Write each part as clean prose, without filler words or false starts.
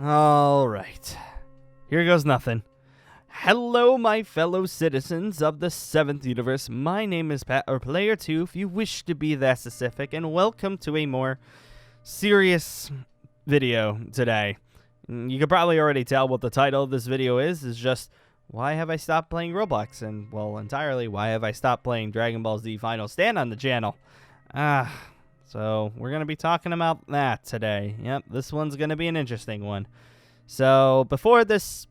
Alright. Here goes nothing. Hello, my fellow citizens of the 7th universe. My name is Pat, or Player 2, if you wish to be that specific, and welcome to a more serious video today. You can probably already tell what the title of this video is just, why have I stopped playing Roblox? And, well, entirely, why have I stopped playing Dragon Ball Z Final Stand on the channel? So we're going to be talking about that today. Yep, this one's going to be an interesting one. So, before this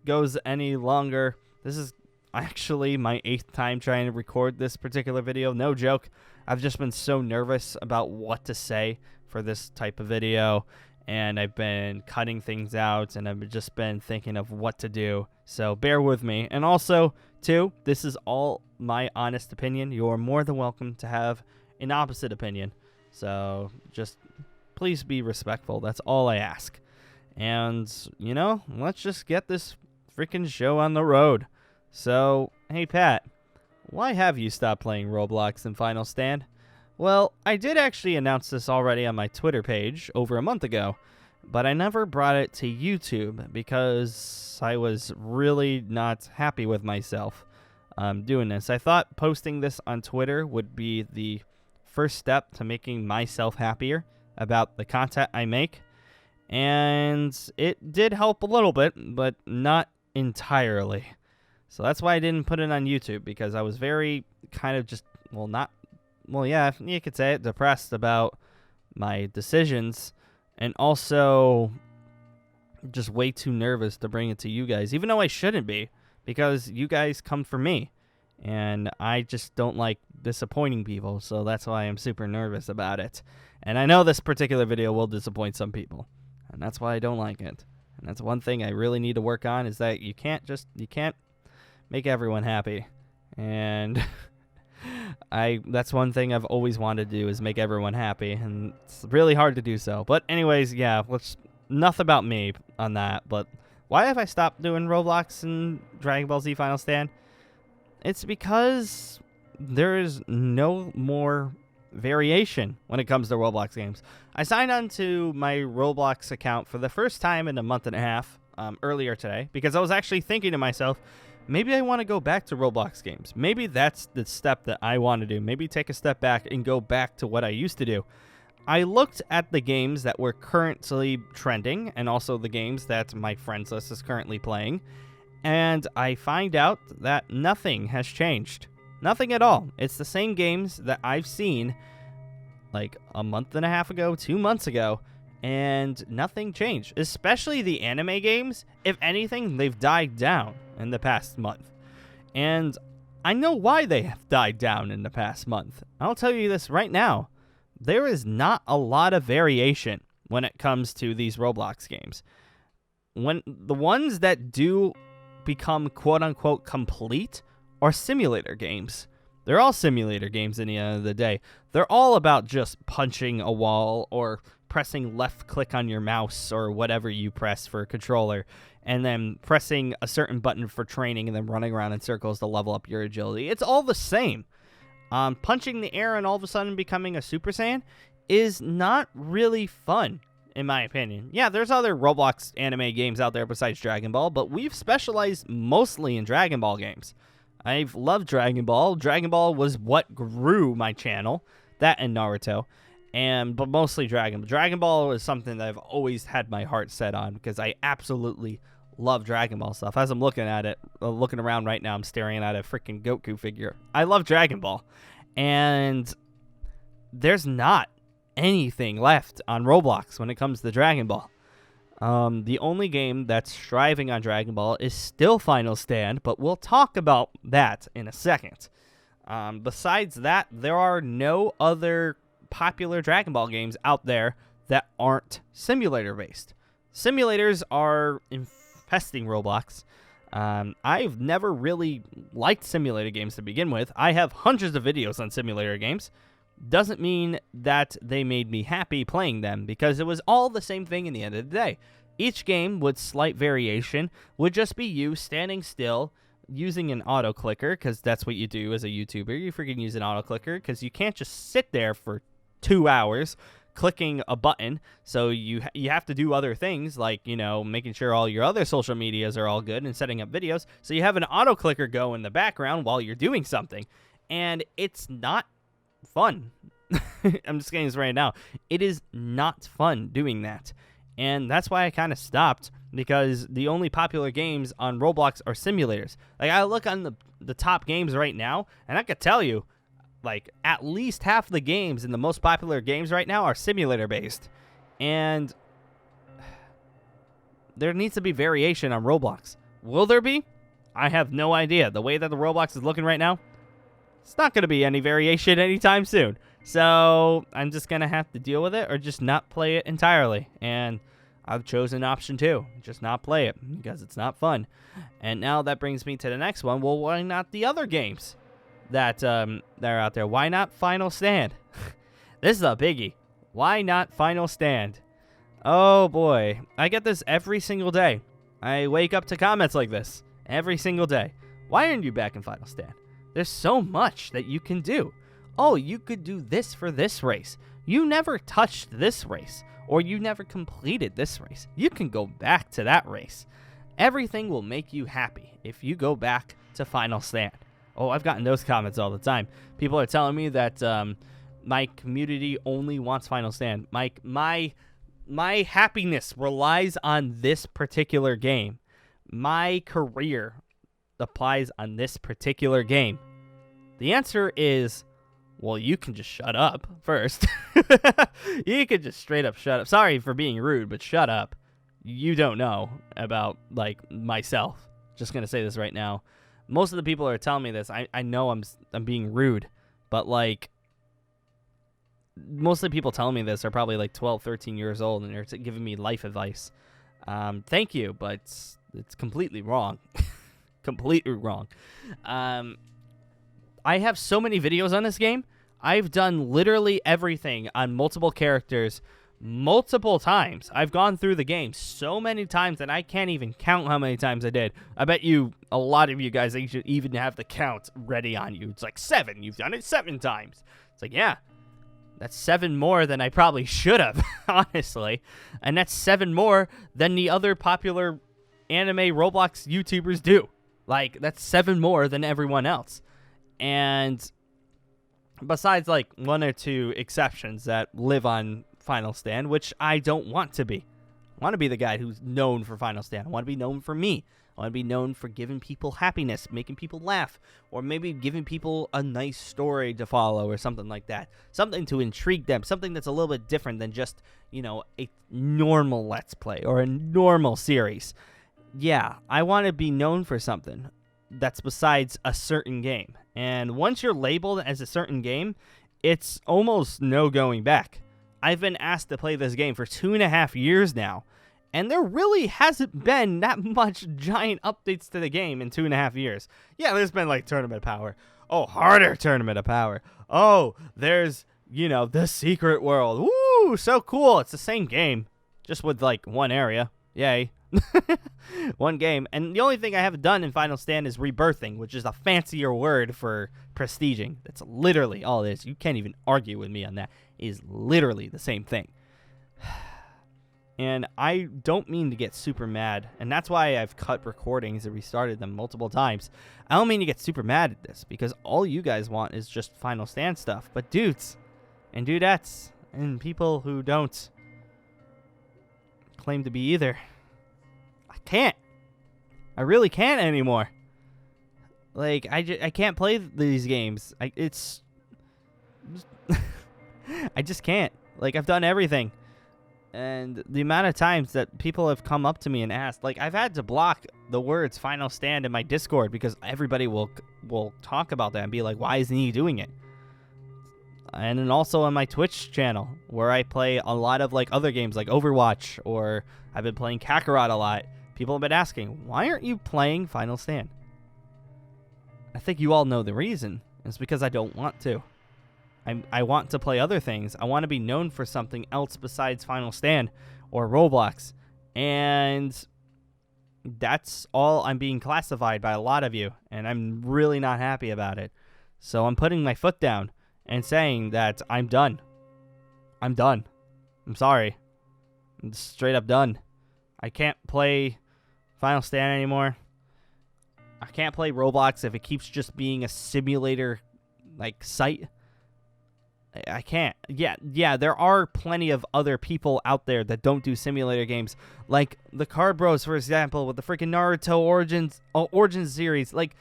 goes any longer, this is actually my 8th time trying to record this particular video. No joke. I've just been so nervous about what to say for this type of video, and I've been cutting things out, and I've just been thinking of what to do. So bear with me. And also, too, this is all my honest opinion. You're more than welcome to have an opposite opinion. So just please be respectful. That's all I ask. And, you know, let's just get this freaking show on the road. So, hey Pat, why have you stopped playing Roblox and Final Stand? Well, I did actually announce this already on my Twitter page over a month ago, but I never brought it to YouTube because I was really not happy with myself doing this. I thought posting this on Twitter would be the first step to making myself happier about the content I make. And it did help a little bit, but not entirely. So that's why I didn't put it on YouTube, because I was very kind of just, yeah, you could say it, depressed about my decisions, and also just way too nervous to bring it to you guys, even though I shouldn't be, because you guys come for me, and I just don't like disappointing people, so that's why I'm super nervous about it. And I know this particular video will disappoint some people. And that's why I don't like it. And that's one thing I really need to work on, is that you can't make everyone happy. And that's one thing I've always wanted to do, is make everyone happy. And it's really hard to do so. But anyways, yeah, enough about me on that. But why have I stopped doing Roblox and Dragon Ball Z Final Stand? It's because there is no more variation when it comes to Roblox games. I signed on to my Roblox account for the first time in a month and a half earlier today, because I was actually thinking to myself, maybe I want to go back to Roblox games. Maybe that's the step that I want to do. Maybe take a step back and go back to what I used to do. I looked at the games that were currently trending, and also the games that my friends list is currently playing, and I find out that nothing has changed. Nothing at all. It's the same games that I've seen like a month and a half ago, 2 months ago, and nothing changed. Especially the anime games. If anything, they've died down in the past month. And I know why they have died down in the past month. I'll tell you this right now. There is not a lot of variation when it comes to these Roblox games. When the ones that do become quote-unquote complete are simulator games. They're all simulator games in the end of the day. They're all about just punching a wall or pressing left click on your mouse or whatever you press for a controller, and then pressing a certain button for training, and then running around in circles to level up your agility. It's all the same. Punching the air and all of a sudden becoming a Super Saiyan is not really fun, in my opinion. Yeah, there's other Roblox anime games out there besides Dragon Ball, but we've specialized mostly in Dragon Ball games. I've loved Dragon Ball. Dragon Ball was what grew my channel. That and Naruto. But mostly Dragon Ball. Dragon Ball is something that I've always had my heart set on, because I absolutely love Dragon Ball stuff. As I'm looking at it, looking around right now, I'm staring at a freaking Goku figure. I love Dragon Ball. And there's not anything left on Roblox when it comes to Dragon Ball. The only game that's striving on Dragon Ball is still Final Stand, but we'll talk about that in a second. Besides that, there are no other popular Dragon Ball games out there that aren't simulator-based. Simulators are infesting Roblox. I've never really liked simulator games to begin with. I have hundreds of videos on simulator games. Doesn't mean that they made me happy playing them, because it was all the same thing in the end of the day. Each game, with slight variation, would just be you standing still, using an auto clicker, because that's what you do as a YouTuber. You freaking use an auto clicker, because you can't just sit there for 2 hours clicking a button. So you have to do other things like, making sure all your other social medias are all good and setting up videos. So you have an auto clicker go in the background while you're doing something. And it's not fun. I'm just saying this right now. It is not fun doing that. And that's why I kind of stopped, because the only popular games on Roblox are simulators. Like, I look on the top games right now, and I could tell you, like, at least half the games in the most popular games right now are simulator-based. And there needs to be variation on Roblox. Will there be? I have no idea. The way that the Roblox is looking right now, it's not going to be any variation anytime soon. So I'm just going to have to deal with it or just not play it entirely. And I've chosen option 2, just not play it because it's not fun. And now that brings me to the next one. Well, why not the other games that are out there? Why not Final Stand? This is a biggie. Why not Final Stand? Oh boy, I get this every single day. I wake up to comments like this every single day. Why aren't you back in Final Stand? There's so much that you can do. Oh, you could do this for this race. You never touched this race, or you never completed this race. You can go back to that race. Everything will make you happy if you go back to Final Stand. Oh, I've gotten those comments all the time. People are telling me that my community only wants Final Stand. My happiness relies on this particular game. My career applies on this particular game. The answer is, well, you can just shut up first. You can just straight up shut up. Sorry for being rude, but shut up. You don't know about, like, myself. Just going to say this right now. Most of the people are telling me this. I know I'm being rude, but, like, most of the people telling me this are probably, like, 12, 13 years old, and they're giving me life advice. Thank you, but it's completely wrong. Completely wrong. I have so many videos on this game. I've done literally everything on multiple characters multiple times. I've gone through the game so many times that I can't even count how many times I did. I bet you, a lot of you guys, you should even have the count ready on you. It's like 7. You've done it 7 times. It's like, yeah, that's 7 more than I probably should have, honestly. And that's 7 more than the other popular anime Roblox YouTubers do. Like, that's 7 more than everyone else. And besides, like, 1 or 2 exceptions that live on Final Stand, which I don't want to be. I want to be the guy who's known for Final Stand. I want to be known for me. I want to be known for giving people happiness, making people laugh, or maybe giving people a nice story to follow or something like that. Something to intrigue them, something that's a little bit different than just, a normal Let's Play or a normal series. Yeah, I want to be known for something that's besides a certain game. And once you're labeled as a certain game, it's almost no going back. I've been asked to play this game for 2.5 years now, and there really hasn't been that much giant updates to the game in 2.5 years. Yeah, there's been, like, Tournament of Power. Oh, harder Tournament of Power. Oh, there's, the Secret World. Woo, so cool. It's the same game, just with, like, one area. Yay. One game. And the only thing I haven't done in Final Stand is rebirthing, which is a fancier word for prestiging. That's literally all it is. You can't even argue with me on that. It is literally the same thing. And I don't mean to get super mad, and that's why I've cut recordings and restarted them multiple times. I don't mean to get super mad at this, because all you guys want is just Final Stand stuff. But dudes and dudettes and people who don't claim to be either, I can't. I really can't anymore. Like, I can't play these games. I just can't. Like, I've done everything. And the amount of times that people have come up to me and asked, like, I've had to block the words Final Stand in my Discord because everybody will talk about that and be like, why isn't he doing it? And then also on my Twitch channel, where I play a lot of, like, other games like Overwatch, or I've been playing Kakarot a lot. People have been asking, why aren't you playing Final Stand? I think you all know the reason. It's because I don't want to. I want to play other things. I want to be known for something else besides Final Stand or Roblox. And that's all I'm being classified by a lot of you. And I'm really not happy about it. So I'm putting my foot down and saying that I'm done. I'm done. I'm sorry. I'm just straight up done. I can't play Final Stand anymore. I can't play Roblox if it keeps just being a simulator, like, site. I can't. Yeah, there are plenty of other people out there that don't do simulator games. Like the Card Bros, for example, with the freaking Naruto Origins series. Like,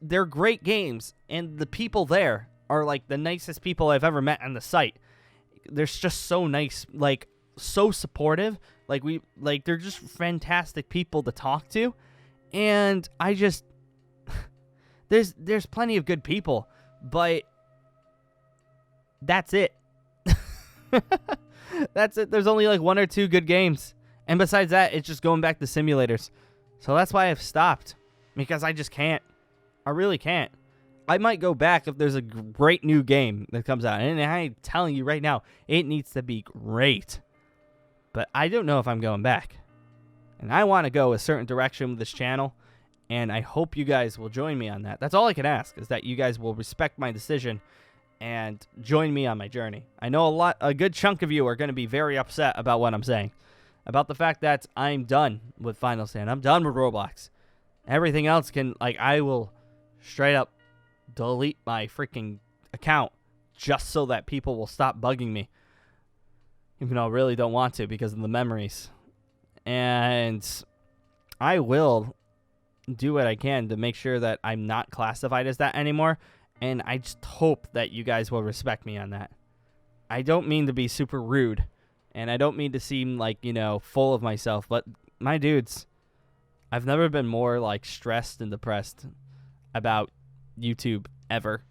they're great games, and the people there are, like, the nicest people I've ever met on the site. They're just so nice, like, so supportive. Like, they're just fantastic people to talk to. And I just... there's plenty of good people, but... that's it. That's it. There's only like 1 or 2 good games. And besides that, it's just going back to simulators. So that's why I've stopped. Because I just can't. I really can't. I might go back if there's a great new game that comes out. And I'm telling you right now, it needs to be great. But I don't know if I'm going back. And I want to go a certain direction with this channel. And I hope you guys will join me on that. That's all I can ask, is that you guys will respect my decision and join me on my journey. I know a good chunk of you are going to be very upset about what I'm saying. About the fact that I'm done with Final Stand. I'm done with Roblox. Everything else I will straight up delete my freaking account just so that people will stop bugging me. Even though I really don't want to because of the memories. And I will do what I can to make sure that I'm not classified as that anymore. And I just hope that you guys will respect me on that. I don't mean to be super rude. And I don't mean to seem like, full of myself. But my dudes, I've never been more, stressed and depressed about YouTube ever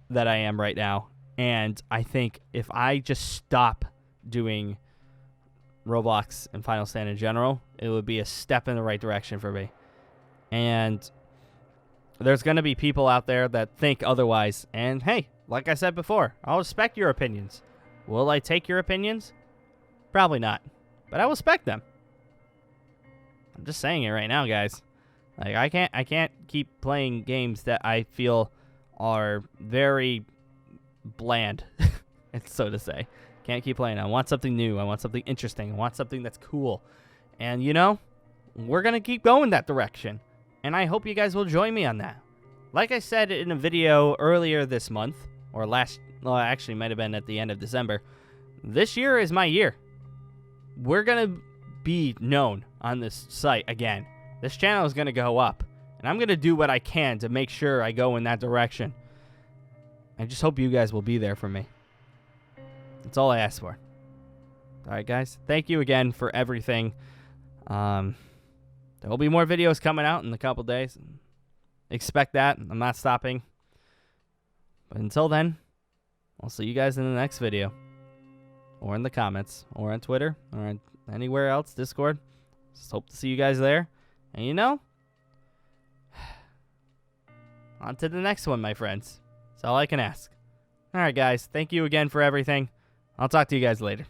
than I am right now. And I think if I just stop doing Roblox and Final Stand in general, it would be a step in the right direction for me. And... there's going to be people out there that think otherwise. And hey, like I said before, I'll respect your opinions. Will I take your opinions? Probably not. But I will respect them. I'm just saying it right now, guys. Like, I can't keep playing games that I feel are very bland, so to say. Can't keep playing. I want something new. I want something interesting. I want something that's cool. And, we're going to keep going that direction. And I hope you guys will join me on that. Like I said in a video earlier this month, or actually might have been at the end of December, this year is my year. We're going to be known on this site again. This channel is going to go up. And I'm going to do what I can to make sure I go in that direction. I just hope you guys will be there for me. That's all I ask for. Alright, guys. Thank you again for everything. There will be more videos coming out in a couple days. Expect that. I'm not stopping. But until then, I'll see you guys in the next video. Or in the comments. Or on Twitter. Or on anywhere else. Discord. Just hope to see you guys there. And on to the next one, my friends. That's all I can ask. Alright, guys. Thank you again for everything. I'll talk to you guys later.